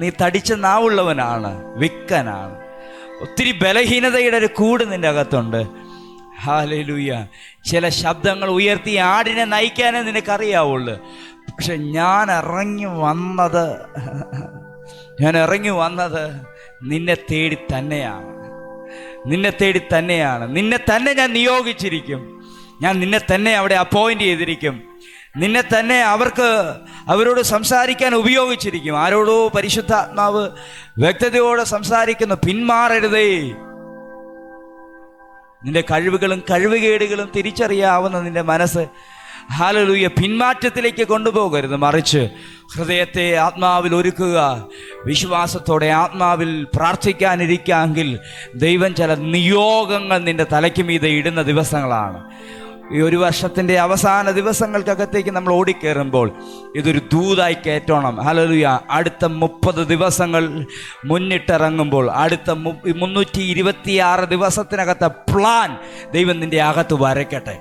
നീ തടിച്ച നാവുള്ളവനാണ്, വിക്കനാണ്. ഒത്തിരി ബലഹീനതയുടെ ഒരു കൂട് നിൻ്റെ അകത്തുണ്ട്. ഹല്ലേലൂയ. ചില ശബ്ദങ്ങൾ ഉയർത്തി ആടിനെ നയിക്കാനേ നിനക്കറിയാവുള്ളൂ. പക്ഷെ ഞാൻ ഇറങ്ങി വന്നത് നിന്നെ തേടി തന്നെയാണ്. നിന്നെ തന്നെ ഞാൻ നിയോഗിച്ചിരിക്കും. ഞാൻ നിന്നെ തന്നെ അവിടെ അപ്പോയിൻ്റ് ചെയ്തിരിക്കും. നിന്നെ തന്നെ അവരോട് സംസാരിക്കാൻ ഉപയോഗിച്ചിരിക്കും. ആരോടോ പരിശുദ്ധാത്മാവ് വ്യക്തതയോടെ സംസാരിക്കുന്നു. പിന്മാറരുതേ. നിന്റെ കഴിവുകളും കഴിവുകേടുകളും തിരിച്ചറിയാവുന്ന നിന്റെ മനസ്സ് ഹല്ലേലൂയ പിന്മാറ്റത്തിലേക്ക് കൊണ്ടുപോകരുത്. മറിച്ച് ഹൃദയത്തെ ആത്മാവിൽ ഒരുക്കുക. വിശ്വാസത്തോടെ ആത്മാവിൽ പ്രാർത്ഥിക്കാനിരിക്കാമെങ്കിൽ ദൈവം ചില നിയോഗങ്ങൾ നിന്റെ തലയ്ക്ക് മീതെ ഇടുന്ന ദിവസങ്ങളാണ്. ഈ ഒരു വർഷത്തിൻ്റെ അവസാന ദിവസങ്ങൾക്കകത്തേക്ക് നമ്മൾ ഓടിക്കയറുമ്പോൾ ഇതൊരു ദൂതായി കയറ്റണം. ഹല്ലേലൂയ. അടുത്ത 30 ദിവസങ്ങൾ മുന്നിട്ടിറങ്ങുമ്പോൾ അടുത്ത 326 ദിവസത്തിനകത്തെ പ്ലാൻ ദൈവം നിൻ്റെ അകത്ത് വരയ്ക്കട്ടെ.